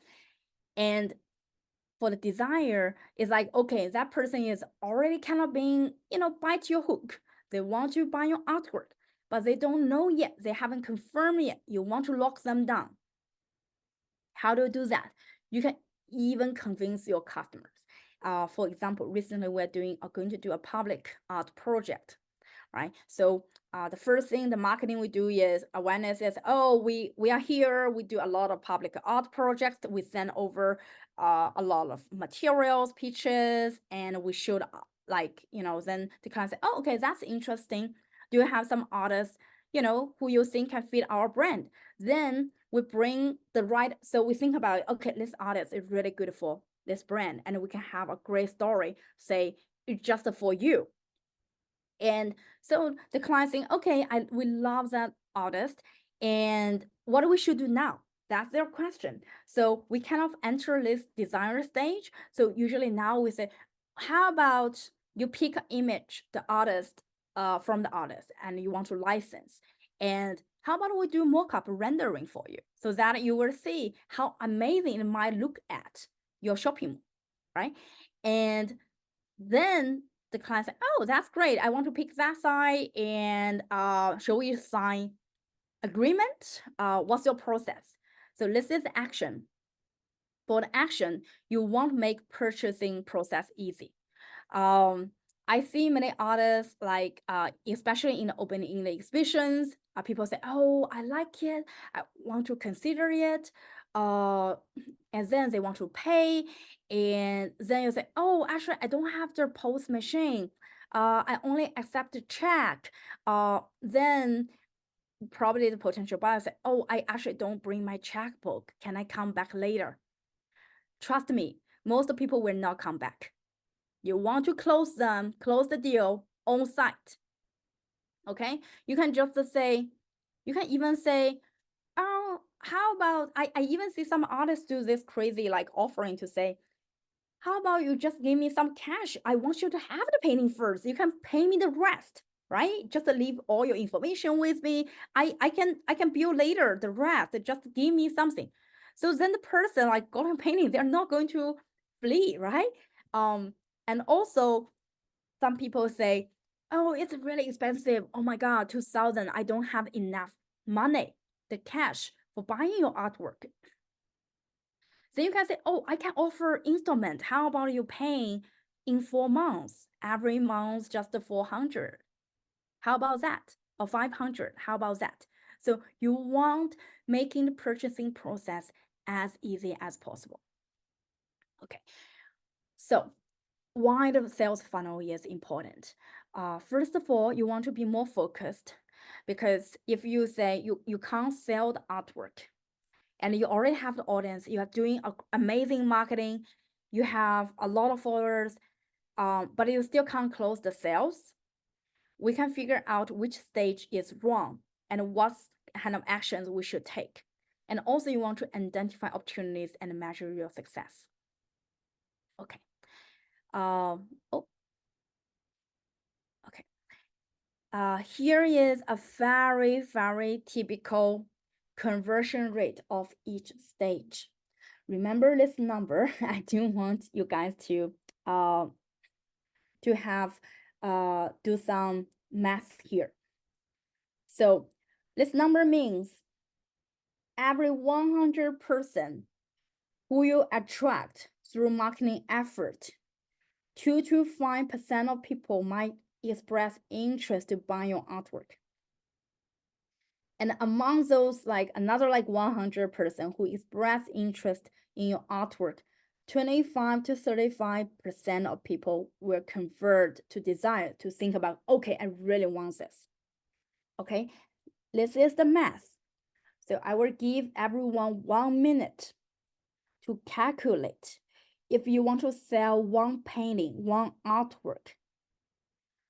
And for the desire, it's like, okay, that person is already kind of being, bite your hook. They want to buy your artwork, but they don't know yet. They haven't confirmed yet. You want to lock them down. How do you do that? You can even convince your customers. For example, recently we're going to do a public art project, right? So the first thing the marketing we do is awareness is, oh, we are here. We do a lot of public art projects. We send over a lot of materials, pitches, and we should then the client say, oh, okay, that's interesting. Do you have some artists, who you think can fit our brand? Then we bring the right, so we think about, okay, this artist is really good for this brand, and we can have a great story, say it's just for you. And so the client saying, okay, we love that artist, and what we should do now? That's their question. So we kind of enter this designer stage. So usually now we say, how about you pick an image, the artist, from the artist, and you want to license, and how about we do mock-up rendering for you, so that you will see how amazing it might look at your shopping mall, right? And then the client said, oh, that's great. I want to pick that side, and shall we sign agreement? What's your process? So this is the action. For the action, you want to make purchasing process easy. I see many artists, like especially in the opening in the exhibitions, people say, oh, I like it, I want to consider it, and then they want to pay, and then you say, oh, actually I don't have the post machine, I only accept the check. Then probably the potential buyer say, oh, I actually don't bring my checkbook, can I come back later? Trust me, most people will not come back. You want to close the deal on site. Okay, you can just say, you can even say, oh, how about, I even see some artists do this crazy like offering to say, how about you just give me some cash? I want you to have the painting first. You can pay me the rest, right? Just leave all your information with me. I can bill later the rest. Just give me something. So then the person like got a painting, they're not going to flee, right? And also some people say, oh, it's really expensive. Oh my God, 2,000. I don't have enough money, the cash for buying your artwork. Then you can say, oh, I can offer installment. How about you paying in 4 months? Every month just 400. How about that? Or 500. How about that? So you want making the purchasing process as easy as possible. Okay. So why the sales funnel is important? First of all, you want to be more focused, because if you say you can't sell the artwork, and you already have the audience, you are doing amazing marketing, you have a lot of followers, but you still can't close the sales, we can figure out which stage is wrong and what kind of actions we should take. And also you want to identify opportunities and measure your success. Okay. Here is a very, very typical conversion rate of each stage. Remember this number. I do want you guys to have do some math here. So this number means every 100% who you attract through marketing effort, 2 to 5% of people might express interest to buy your artwork. And among those, like another like 100% who express interest in your artwork, 25 to 35% of people will convert to desire, to think about, okay, I really want this. Okay, this is the math. So I will give everyone 1 minute to calculate. If you want to sell one painting, one artwork,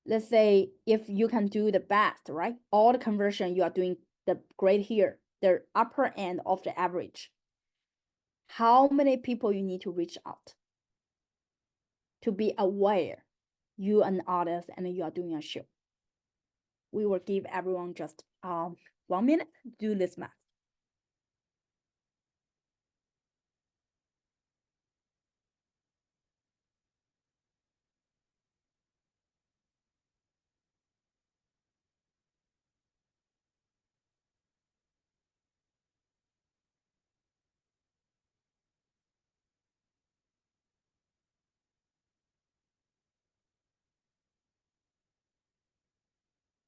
let's say if you can do the best, right? All the conversion you are doing the great here, the upper end of the average. How many people you need to reach out to be aware you an artist and you are doing a show. We will give everyone just 1 minute to do this math.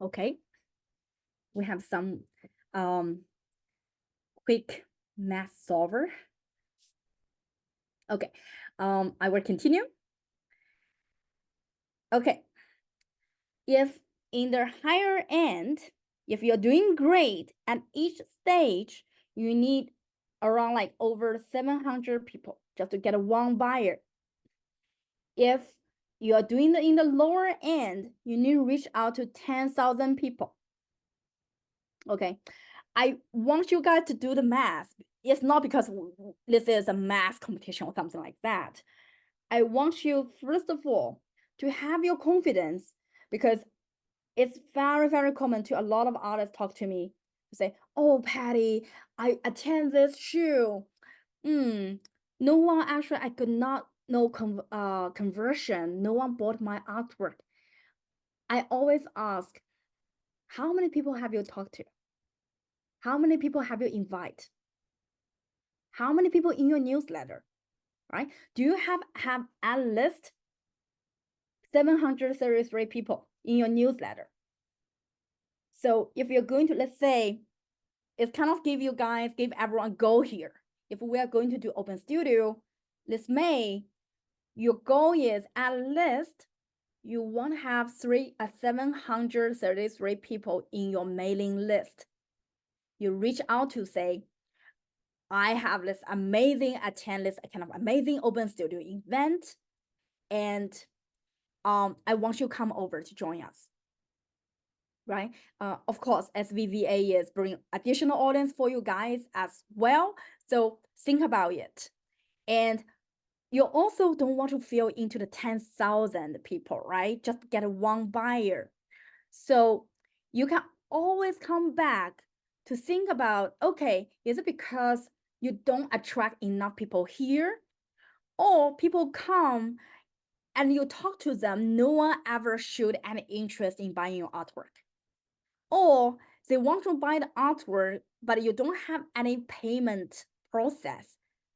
Okay, we have some quick math solver. Okay, I will continue. Okay, if in the higher end, if you're doing great at each stage, you need around like over 700 people just to get one buyer. If you are doing in the lower end, you need to reach out to 10,000 people. Okay, I want you guys to do the math. It's not because this is a math competition or something like that. I want you, first of all, to have your confidence, because it's very, very common to a lot of artists talk to me to say, oh, Patty, I attend this show. No one actually, I could not know conversion. No one bought my artwork. I always ask, how many people have you talked to? How many people have you invited? How many people in your newsletter, right? Do you have at least 733 people in your newsletter? So if you're going to, let's say, it's kind of give everyone a goal here. If we are going to do open studio this May, your goal is at least you want to have 733 people in your mailing list. You reach out to say, I have this amazing kind of amazing open studio event, and I want you to come over to join us. Right? Of course, SVVA is bringing additional audience for you guys as well. So think about it. And you also don't want to fill into the 10,000 people, right? Just get one buyer. So you can always come back to think about, okay, is it because you don't attract enough people here? Or people come and you talk to them, no one ever showed any interest in buying your artwork. Or they want to buy the artwork, but you don't have any payment process.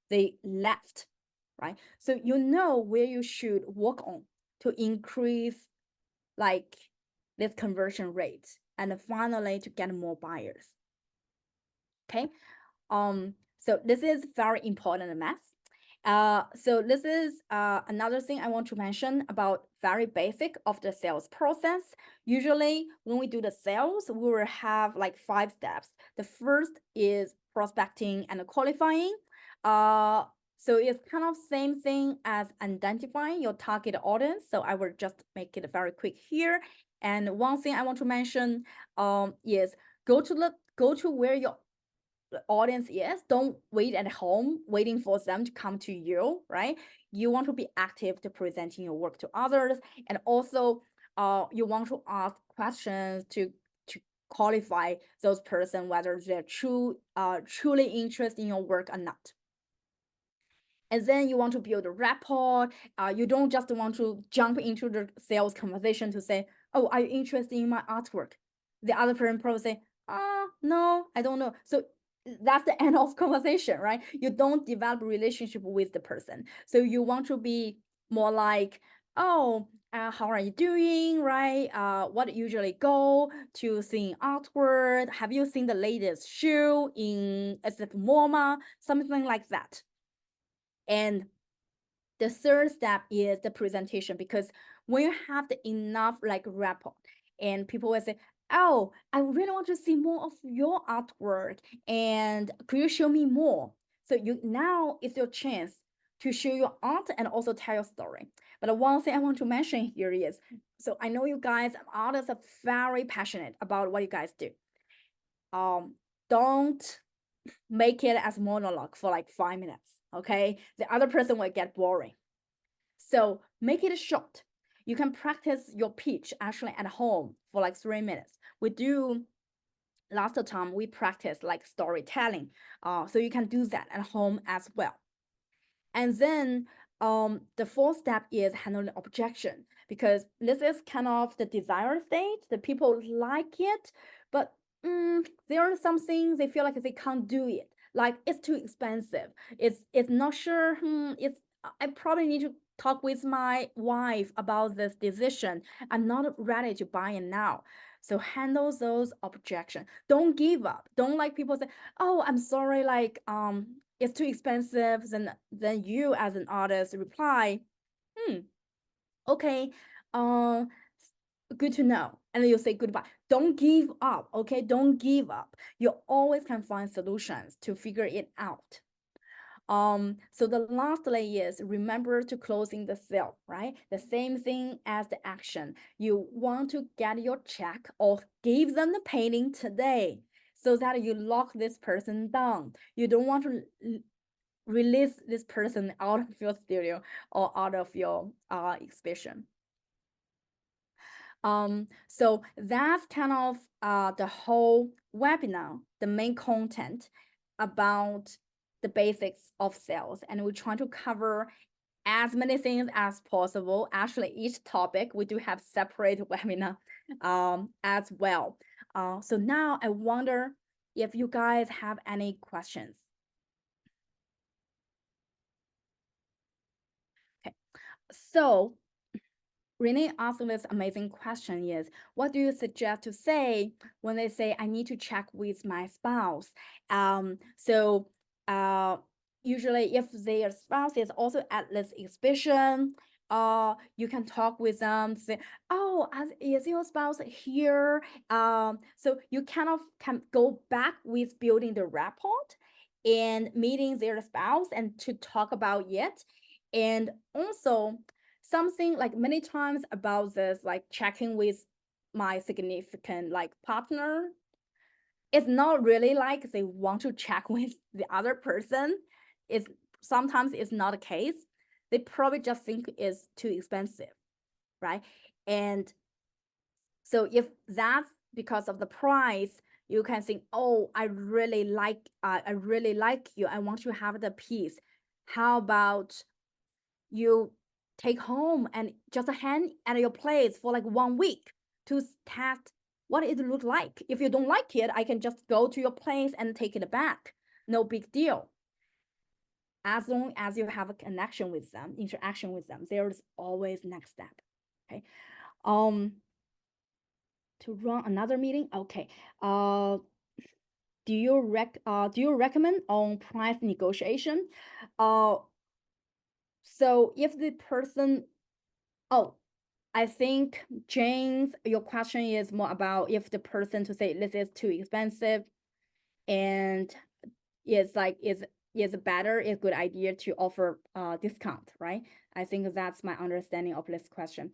They left, right? So you know where you should work on to increase like this conversion rate and finally to get more buyers. Okay. So this is very important math. So this is another thing I want to mention about very basic of the sales process. Usually when we do the sales, we will have like 5 steps. The first is prospecting and qualifying. So it's kind of same thing as identifying your target audience. So I will just make it very quick here. And one thing I want to mention is go to where your audience is. Don't wait at home waiting for them to come to you, right? You want to be active to presenting your work to others, and also you want to ask questions to qualify those person whether they're truly interested in your work or not. And then you want to build a rapport. You don't just want to jump into the sales conversation to say, oh, are you interested in my artwork? The other person probably say, no, I don't know. So that's the end of conversation, right? You don't develop a relationship with the person. So you want to be more like, oh, how are you doing, right? What usually go to seeing artwork? Have you seen the latest show in SF MoMA? Something like that. And the third step is the presentation, because when you have the enough like rapport and people will say, oh, I really want to see more of your artwork and could you show me more? So now it's your chance to show your art and also tell your story. But one thing I want to mention here is, so I know you guys, artists are very passionate about what you guys do. Don't make it as monologue for like 5 minutes, okay? The other person will get boring. So make it short. you can practice your pitch actually at home for like 3 minutes. We do last time we practiced like storytelling. So you can do that at home as well. And then the fourth step is handling objection, because this is kind of the desired state. The people like it, but there are some things they feel like they can't do it. Like it's too expensive. It's not sure. I probably need to talk with my wife about this decision. I'm not ready to buy it now. So handle those objections. Don't give up. Don't like people say, "Oh, I'm sorry, like it's too expensive." Then you as an artist reply, okay, uh good to know. And then you say goodbye. Don't give up, okay? Don't give up. You always can find solutions to figure it out. So the last layer is remember to closing the sale, right? The same thing as the action. You want to get your check or give them the painting today so that you lock this person down. You don't want to release this person out of your studio or out of your exhibition. So that's kind of the whole webinar, the main content about the basics of sales. And we try to cover as many things as possible. Actually, each topic, we do have separate webinar as well. So now I wonder if you guys have any questions. Okay, so Renee asked this amazing question is, what do you suggest to say when they say, I need to check with my spouse? So usually if their spouse is also at this exhibition, you can talk with them, say, oh, is your spouse here? So you kind of can go back with building the rapport and meeting their spouse and to talk about it. And also, something like many times about this, like checking with my significant like partner, it's not really like they want to check with the other person. It's sometimes it's not the case. They probably just think it's too expensive, right? And so if that's because of the price, you can think, oh, I really like you. I want to have the piece. How about you take home and just hang at your place for like 1 week to test what it look like. If you don't like it, I can just go to your place and take it back. No big deal. As long as you have a connection with them, interaction with them, there is always next step. Okay. To run another meeting. Okay. Do you recommend on price negotiation? So if the person, I think, James, your question is more about if the person to say this is too expensive and it's like, is better, a good idea to offer discount, right? I think that's my understanding of this question.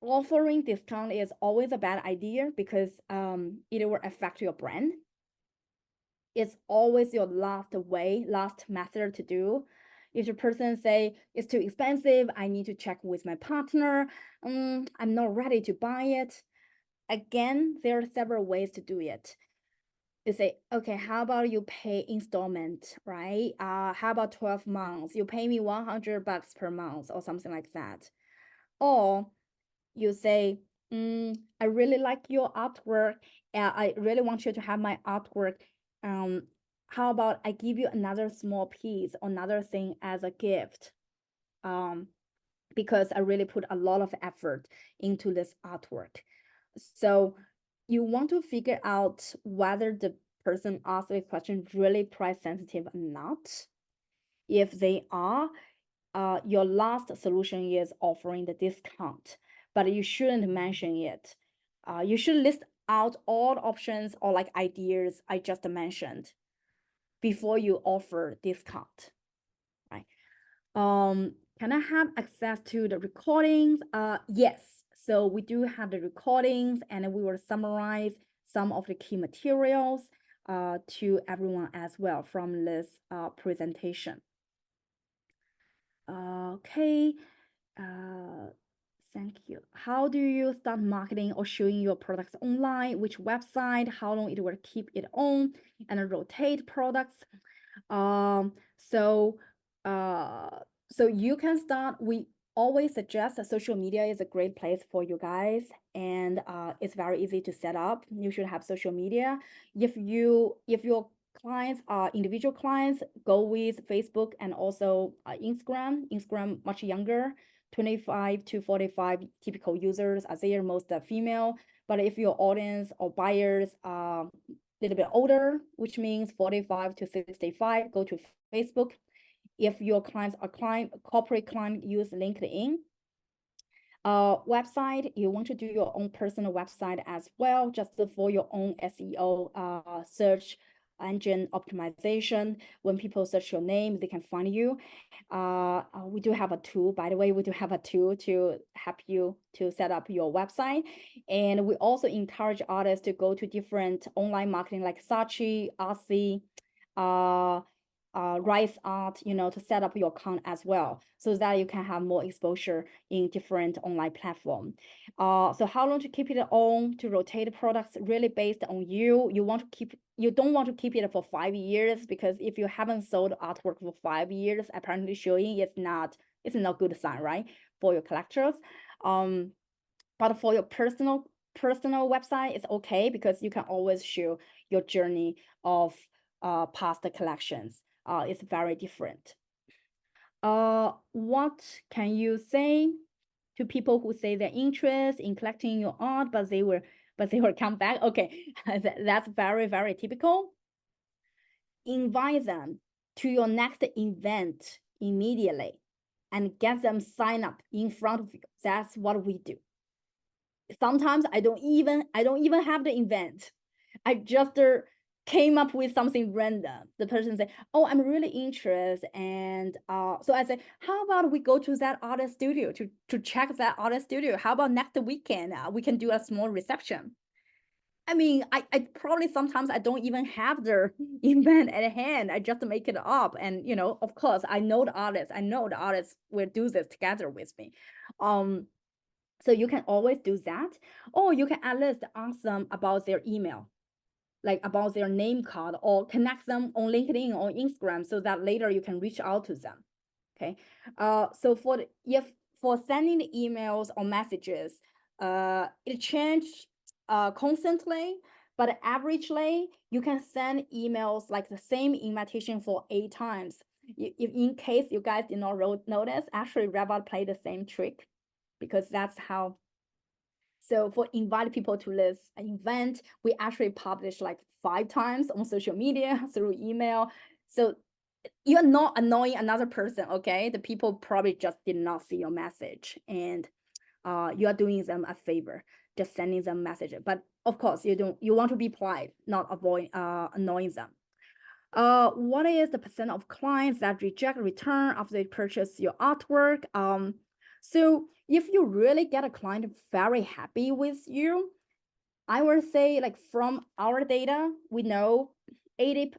Offering discount is always a bad idea because it will affect your brand. It's always your last method to do. If the person say it's too expensive, I need to check with my partner, I'm not ready to buy it. Again, there are several ways to do it. You say, okay, how about you pay installment, right? How about 12 months? You pay me $100 per month or something like that. Or you say, I really like your artwork. I really want you to have my artwork. How about I give you another small piece, another thing as a gift? Because I really put a lot of effort into this artwork. So you want to figure out whether the person asked the question really price sensitive or not. If they are, your last solution is offering the discount, but you shouldn't mention it. You should list out all the options or like ideas I just mentioned before you offer discount, right? Can I have access to the recordings? Yes. So we do have the recordings and we will summarize some of the key materials to everyone as well from this presentation. Okay. Thank you. How do you start marketing or showing your products online? Which website? How long it will keep it on and rotate products? Um, so uh, so you can start. We always suggest that social media is a great place for you guys, and it's very easy to set up. You should have social media. If your clients are individual clients, go with Facebook and also Instagram. Instagram much younger, 25 to 45 typical users are there, most are female. But if your audience or buyers are a little bit older, which means 45 to 65, go to Facebook. If your clients are corporate client, use LinkedIn. Website, you want to do your own personal website as well, just for your own SEO, search engine optimization. When people search your name, they can find you. We do have a tool, by the way, we do have a tool to help you to set up your website. And we also encourage artists to go to different online marketing like Saatchi, Aussie, RevArt, to set up your account as well, so that you can have more exposure in different online platform. So how long to keep it on, to rotate products, really based on you. You don't want to keep it for 5 years, because if you haven't sold artwork for 5 years, apparently showing it's not good sign, right, for your collectors. But for your personal website, it's okay, because you can always show your journey of past collections. It's very different. What can you say to people who say they're interested in collecting your art, but they will come back? Okay, that's very, very typical. Invite them to your next event immediately and get them sign up in front of you. That's what we do. Sometimes I don't even have the event. I just came up with something random. The person said, "Oh, I'm really interested," and so I said, "How about we go to that artist studio to check that artist studio? How about next weekend we can do a small reception?" I mean, I probably sometimes I don't even have the event at hand. I just make it up, and of course, I know the artist. I know the artist will do this together with me. So you can always do that, or you can at least ask them about their email, like about their name card, or connect them on LinkedIn or Instagram, so that later you can reach out to them. Okay. So for sending the emails or messages, it changes constantly, but averagely you can send emails like the same invitation for 8 times. If in case you guys did not notice, actually RevArt played the same trick, because that's how. So for invite people to this event, we actually publish like 5 times on social media through email. So you're not annoying another person, okay? The people probably just did not see your message, and you are doing them a favor, just sending them message. But of course, you want to be polite, not avoid annoying them. What is the percent of clients that reject return after they purchase your artwork? So if you really get a client very happy with you, I would say, like, from our data, we know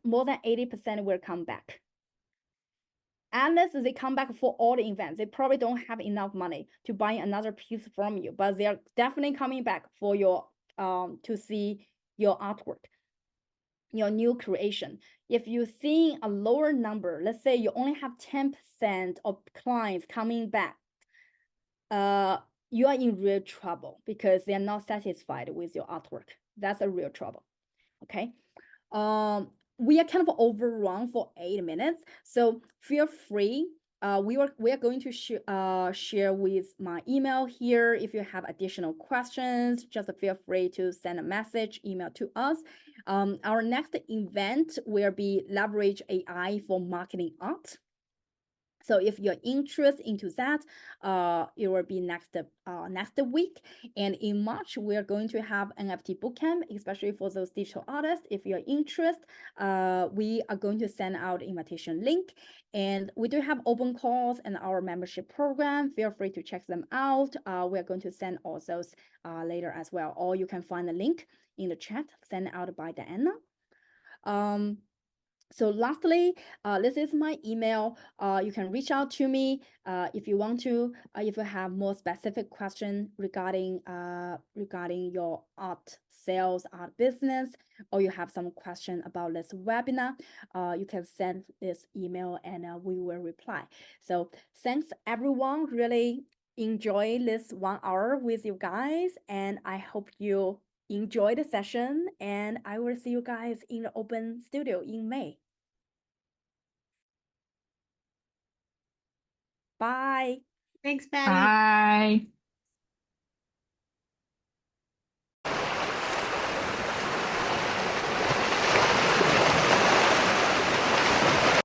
more than 80% will come back. Unless they come back for all the events, they probably don't have enough money to buy another piece from you, but they are definitely coming back for your to see your artwork, your new creation. If you're seeing a lower number, let's say you only have 10% of clients coming back, you are in real trouble, because they are not satisfied with your artwork. That's a real trouble. Okay. We are kind of overrun for 8 minutes, so feel free. We are going to share with my email here. If you have additional questions, just feel free to send a message, email to us. Our next event will be leverage AI for marketing art. So if you're interested into that, it will be next week. And in March, we're going to have NFT bootcamp, especially for those digital artists. If you're interested, we are going to send out invitation link. And we do have open calls and our membership program. Feel free to check them out. We're going to send all those later as well. Or you can find the link in the chat sent out by Diana. So lastly, this is my email. You can reach out to me if you want to. If you have more specific question regarding your art sales, art business, or you have some question about this webinar, you can send this email and we will reply. So thanks everyone. Really enjoy this 1 hour with you guys, and I hope you enjoy the session, and I will see you guys in the open studio in May. Bye. Thanks, Patty. Bye.